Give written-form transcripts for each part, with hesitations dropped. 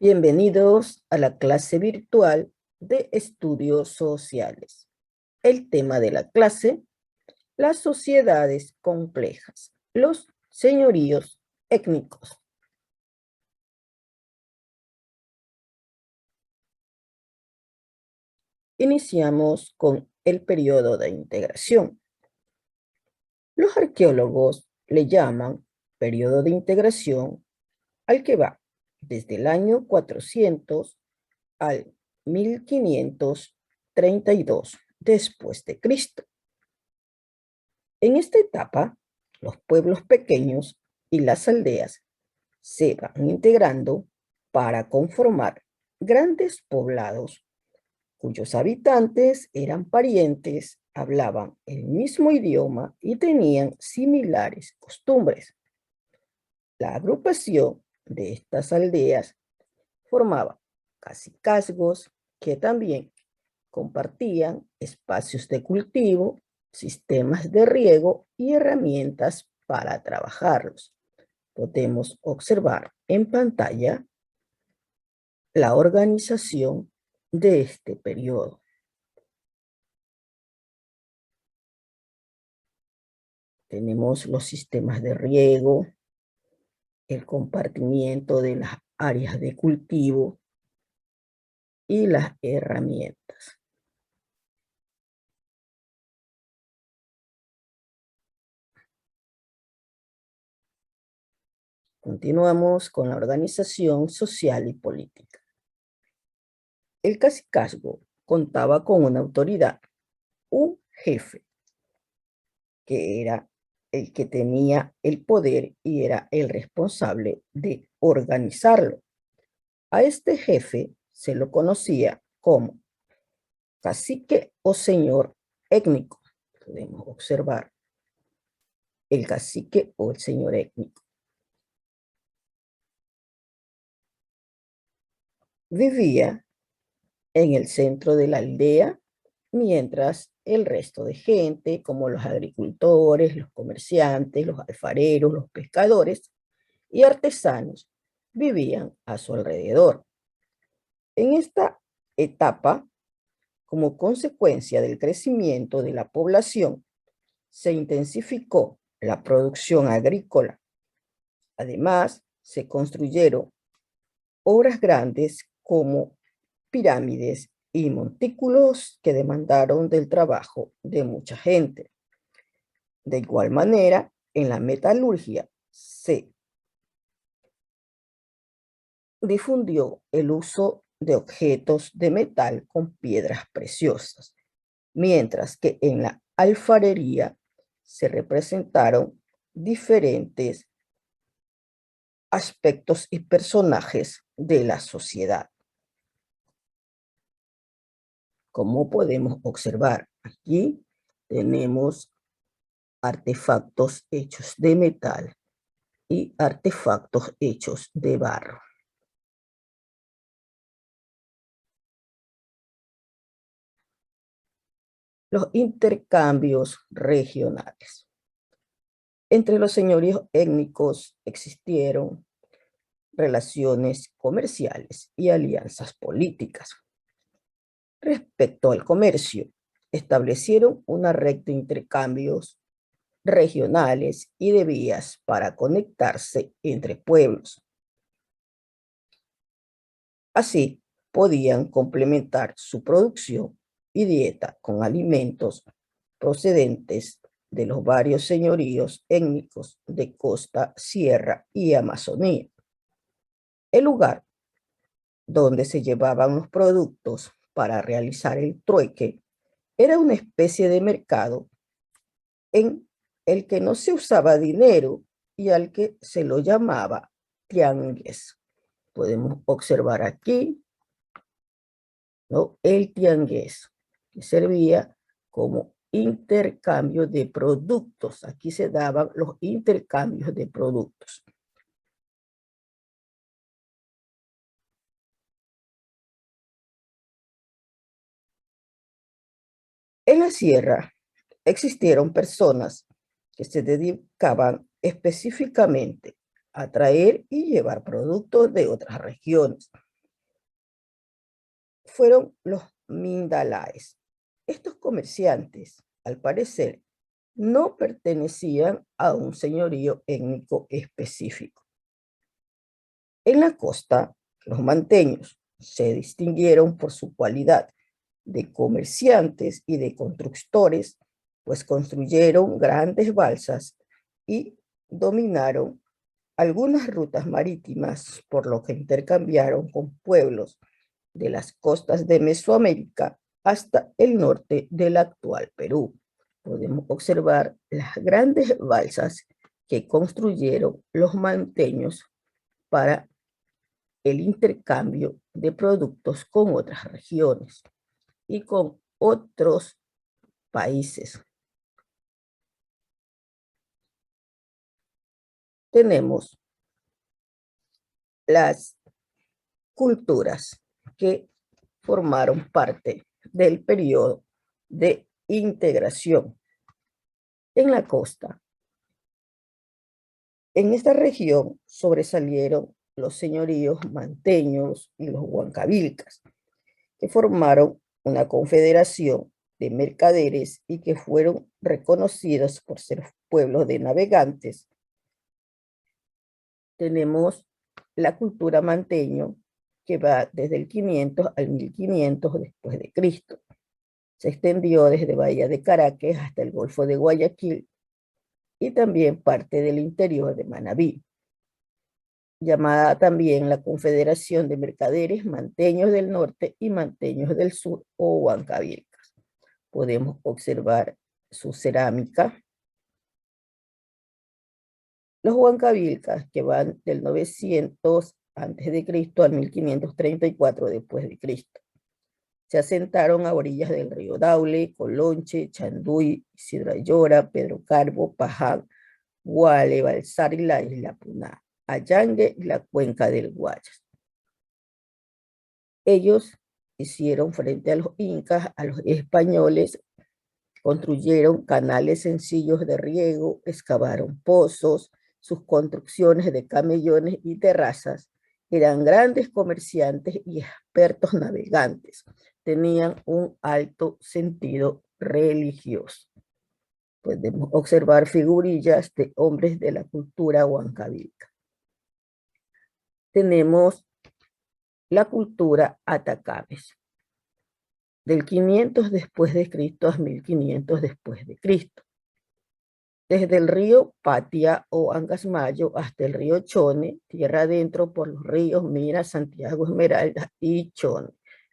Bienvenidos a la clase virtual de estudios sociales. El tema de la clase, las sociedades complejas, los señoríos étnicos. Iniciamos con el periodo de integración. Los arqueólogos le llaman periodo de integración al que va desde el año 400 al 1532 después de Cristo. En esta etapa, los pueblos pequeños y las aldeas se van integrando para conformar grandes poblados cuyos habitantes eran parientes, hablaban el mismo idioma y tenían similares costumbres. La agrupación de estas aldeas formaba cacicazgos que también compartían espacios de cultivo, sistemas de riego y herramientas para trabajarlos. Podemos observar en pantalla la organización de este periodo. Tenemos los sistemas de riego, el compartimiento de las áreas de cultivo y las herramientas. Continuamos con la organización social y política. El cacicazgo contaba con una autoridad, un jefe, que era el que tenía el poder y era el responsable de organizarlo. A este jefe se lo conocía como cacique o señor étnico. Podemos observar el cacique o el señor étnico. Vivía en el centro de la aldea, mientras el resto de gente, como los agricultores, los comerciantes, los alfareros, los pescadores y artesanos, vivían a su alrededor. En esta etapa, como consecuencia del crecimiento de la población, se intensificó la producción agrícola. Además, se construyeron obras grandes como pirámides y montículos que demandaron del trabajo de mucha gente. De igual manera, en la metalurgia se difundió el uso de objetos de metal con piedras preciosas, mientras que en la alfarería se representaron diferentes aspectos y personajes de la sociedad. Como podemos observar, aquí tenemos artefactos hechos de metal y artefactos hechos de barro. Los intercambios regionales. Entre los señoríos étnicos existieron relaciones comerciales y alianzas políticas. Respecto al comercio, establecieron una red de intercambios regionales y de vías para conectarse entre pueblos. Así, podían complementar su producción y dieta con alimentos procedentes de los varios señoríos étnicos de costa, sierra y Amazonía. El lugar donde se llevaban los productos para realizar el trueque era una especie de mercado en el que no se usaba dinero y al que se lo llamaba tianguis. Podemos observar aquí, ¿no?, el tianguis, que servía como intercambio de productos. Aquí se daban los intercambios de productos. En la sierra existieron personas que se dedicaban específicamente a traer y llevar productos de otras regiones. fueron los Mindalaes. Estos comerciantes, al parecer, no pertenecían a un señorío étnico específico. En la costa, los manteños se distinguieron por su cualidad de comerciantes y de constructores, pues construyeron grandes balsas y dominaron algunas rutas marítimas, por lo que intercambiaron con pueblos de las costas de Mesoamérica hasta el norte del actual Perú. Podemos observar las grandes balsas que construyeron los manteños para el intercambio de productos con otras regiones y con otros países. Tenemos las culturas que formaron parte del periodo de integración en la costa. En esta región sobresalieron los señoríos manteños y los huancavilcas, que formaron una confederación de mercaderes y que fueron reconocidos por ser pueblos de navegantes. Tenemos la cultura manteño, que va desde el 500 al 1500 después de Cristo. Se extendió desde Bahía de Caracas hasta el Golfo de Guayaquil y también parte del interior de Manabí, llamada también la Confederación de Mercaderes Manteños del Norte y Manteños del Sur o Huancavilcas. Podemos observar su cerámica. Los huancavilcas, que van del 900 antes de Cristo al 1534 después de Cristo, se asentaron a orillas del río Daule, Colonche, Chanduy, Isidro Ayora, Pedro Carbo, Paján, Guale, Balsar y la isla Puná, Allangue y la cuenca del Guayas. Ellos hicieron frente a los incas, a los españoles, construyeron canales sencillos de riego, excavaron pozos, sus construcciones de camellones y terrazas eran grandes comerciantes y expertos navegantes. Tenían un alto sentido religioso. Podemos observar figurillas de hombres de la cultura huancavilca. Tenemos la cultura atacames, del 500 después de Cristo a 1500 después de Cristo. Desde el río Patia o Angasmayo hasta el río Chone, tierra adentro por los ríos Mira, Santiago, Esmeralda y Chone,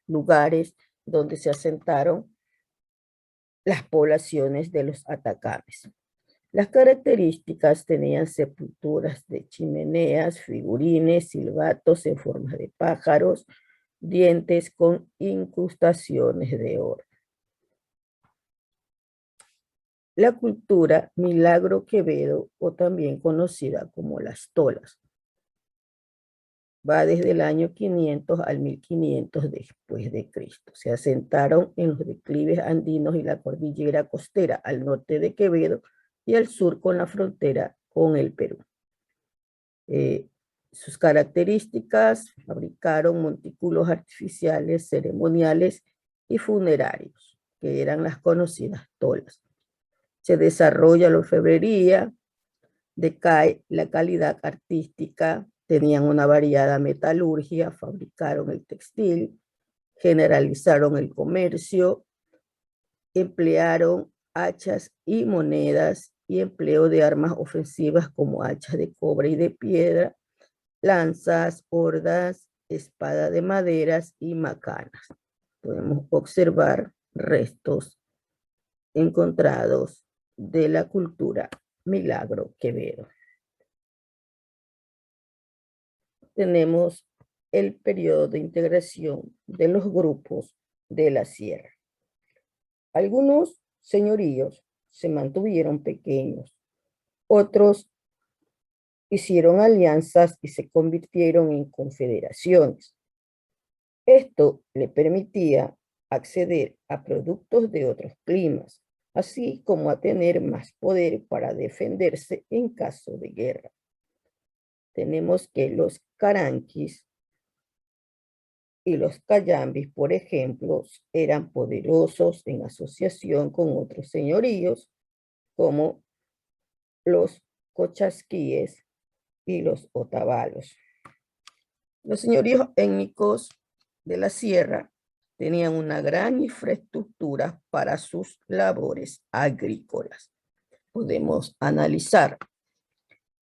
lugares donde se asentaron las poblaciones de los atacames. Las características tenían sepulturas de chimeneas, figurines, silbatos en forma de pájaros, dientes con incrustaciones de oro. La cultura Milagro Quevedo, o también conocida como las tolas, va desde el año 500 al 1500 después de Cristo. Se asentaron en los declives andinos y la cordillera costera al norte de Quevedo y al sur con la frontera con el Perú. Sus características: fabricaron montículos artificiales, ceremoniales y funerarios, que eran las conocidas tolas. Se desarrolla la orfebrería, decae la calidad artística, tenían una variada metalurgia, fabricaron el textil, generalizaron el comercio, emplearon hachas y monedas y empleo de armas ofensivas como hachas de cobre y de piedra, lanzas, hordas, espada de maderas y macanas. Podemos observar restos encontrados de la cultura Milagro Quevedo. Tenemos el periodo de integración de los grupos de la sierra. Algunos señoríos se mantuvieron pequeños, otros hicieron alianzas y se convirtieron en confederaciones. Esto le permitía acceder a productos de otros climas, así como a tener más poder para defenderse en caso de guerra. Tenemos que los caranquis y los cayambis, por ejemplo, eran poderosos en asociación con otros señoríos, como los cochasquíes y los otavalos. Los señoríos étnicos de la sierra tenían una gran infraestructura para sus labores agrícolas. Podemos analizar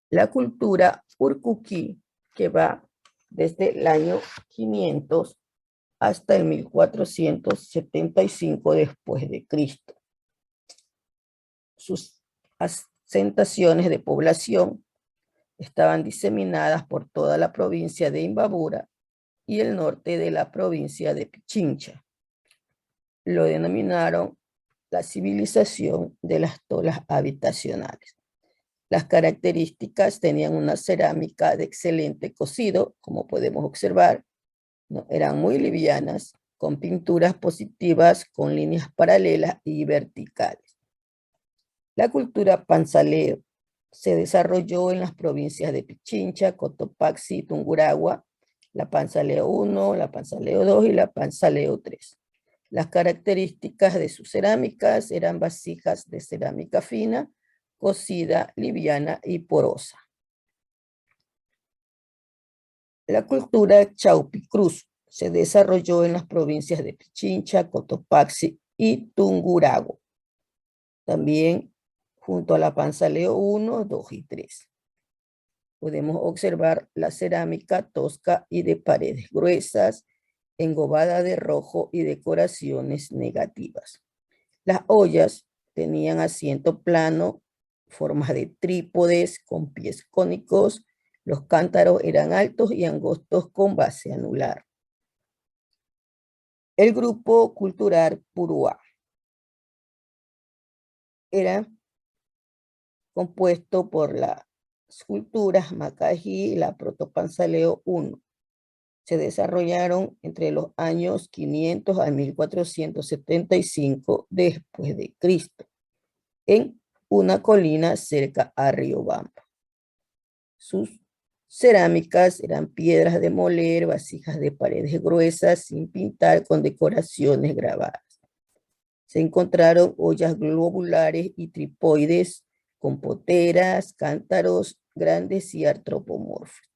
la cultura urkuquí, que va desde el año 500 hasta el 1475 después de Cristo. Sus asentaciones de población estaban diseminadas por toda la provincia de Imbabura y el norte de la provincia de Pichincha. Lo denominaron la civilización de las tolas habitacionales. Las características: tenían una cerámica de excelente cocido, como podemos observar, ¿no? Eran muy livianas, con pinturas positivas, con líneas paralelas y verticales. La cultura panzaleo se desarrolló en las provincias de Pichincha, Cotopaxi y Tungurahua, la Panzaleo 1, la Panzaleo 2 y la Panzaleo 3. Las características de sus cerámicas eran vasijas de cerámica fina, cocida, liviana y porosa. La cultura Chaupicruz se desarrolló en las provincias de Pichincha, Cotopaxi y Tungurahua. También junto a la Panzaleo 1, 2 y 3. Podemos observar la cerámica tosca y de paredes gruesas, engobada de rojo y decoraciones negativas. Las ollas tenían asiento plano, formas de trípodes con pies cónicos. Los cántaros eran altos y angostos con base anular. El grupo cultural Puruá era compuesto por las culturas Macají y la Protopanzaleo 1. Se desarrollaron entre los años 500 a 1475 después de Cristo, en una colina cerca a Riobamba. Sus cerámicas eran piedras de moler, vasijas de paredes gruesas sin pintar con decoraciones grabadas. Se encontraron ollas globulares y tripoides con poteras, cántaros grandes y antropomorfos,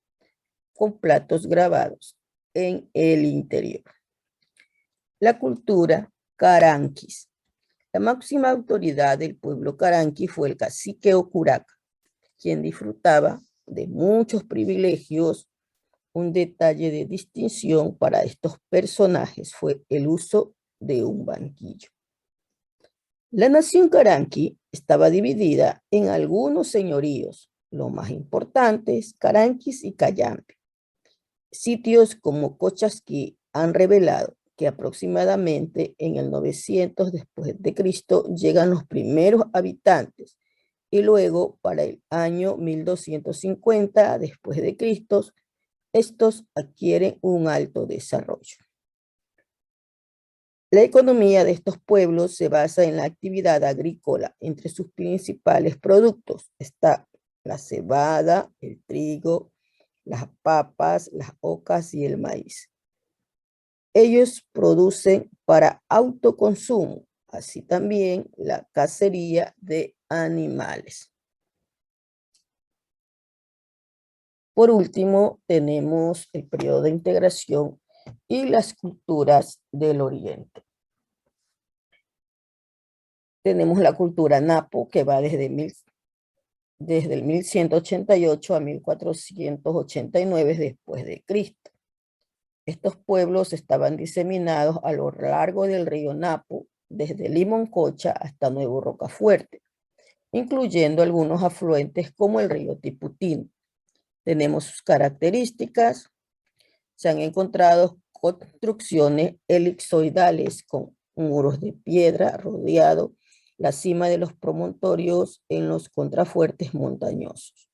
con platos grabados en el interior. La cultura caranquis. La máxima autoridad del pueblo caranqui fue el cacique Ocuraca, quien disfrutaba de muchos privilegios. Un detalle de distinción para estos personajes fue el uso de un banquillo. La nación caranqui estaba dividida en algunos señoríos, los más importantes, Caranquis y Cayambe. Sitios como Cochasquí han revelado que aproximadamente en el 900 después de Cristo llegan los primeros habitantes y luego para el año 1250 después de Cristo estos adquieren un alto desarrollo. La economía de estos pueblos se basa en la actividad agrícola. Entre sus principales productos está la cebada, el trigo, las papas, las ocas y el maíz. Ellos producen para autoconsumo, así también la cacería de animales. Por último, tenemos el periodo de integración y las culturas del Oriente. Tenemos la cultura Napo, que va desde el 1188 a 1489 después de Cristo. Estos pueblos estaban diseminados a lo largo del río Napo, desde Limoncocha hasta Nuevo Rocafuerte, incluyendo algunos afluentes como el río Tiputín. Tenemos sus características. Se han encontrado construcciones elipsoidales con muros de piedra rodeado la cima de los promontorios en los contrafuertes montañosos.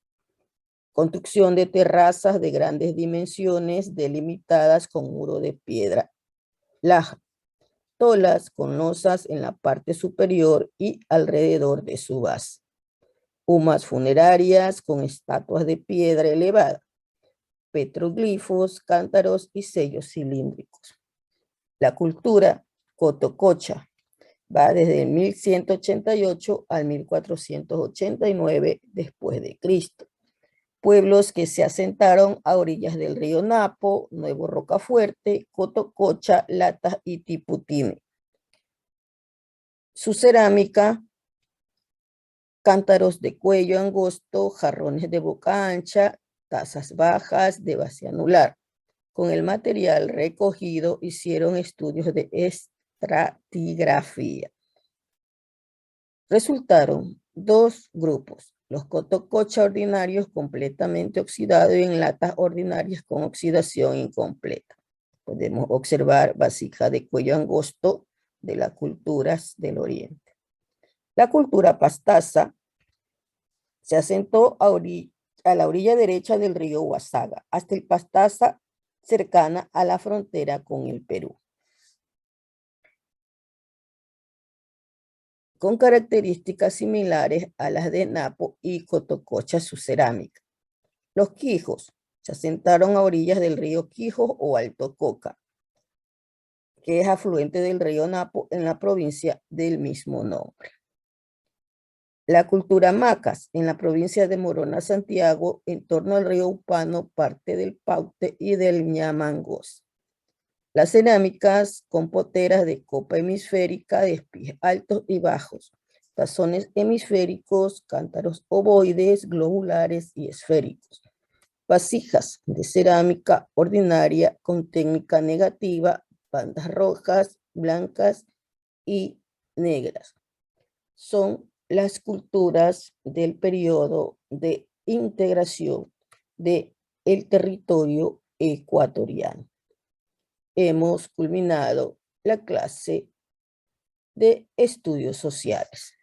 Construcción de terrazas de grandes dimensiones delimitadas con muro de piedra laja. Tolas con losas en la parte superior y alrededor de su base. Humas funerarias con estatuas de piedra elevada. petroglifos, cántaros y sellos cilíndricos. La cultura cotococha va desde el 1188 al 1489 después de Cristo. Pueblos que se asentaron a orillas del río Napo, Nuevo Rocafuerte, Cotococha, Latas y Tiputini. Su cerámica: cántaros de cuello angosto, jarrones de boca ancha, tazas bajas de base anular. Con el material recogido hicieron estudios de estratigrafía. Resultaron dos grupos: los cotococha ordinarios completamente oxidados y en latas ordinarias con oxidación incompleta. Podemos observar vasija de cuello angosto de las culturas del oriente. La cultura pastaza se asentó a la orilla derecha del río Huasaga, hasta el Pastaza, cercana a la frontera con el Perú. Con características similares a las de Napo y Cotococha, su cerámica. Los quijos se asentaron a orillas del río Quijo o Alto Coca, que es afluente del río Napo en la provincia del mismo nombre. La cultura Macas, en la provincia de Morona, Santiago, en torno al río Upano, parte del Paute y del Ñamangos. Las cerámicas con poteras de copa hemisférica de espías altos y bajos, tazones hemisféricos, cántaros ovoides, globulares y esféricos. Vasijas de cerámica ordinaria con técnica negativa, bandas rojas, blancas y negras. Son las culturas del periodo de integración del territorio ecuatoriano. Hemos culminado la clase de estudios sociales.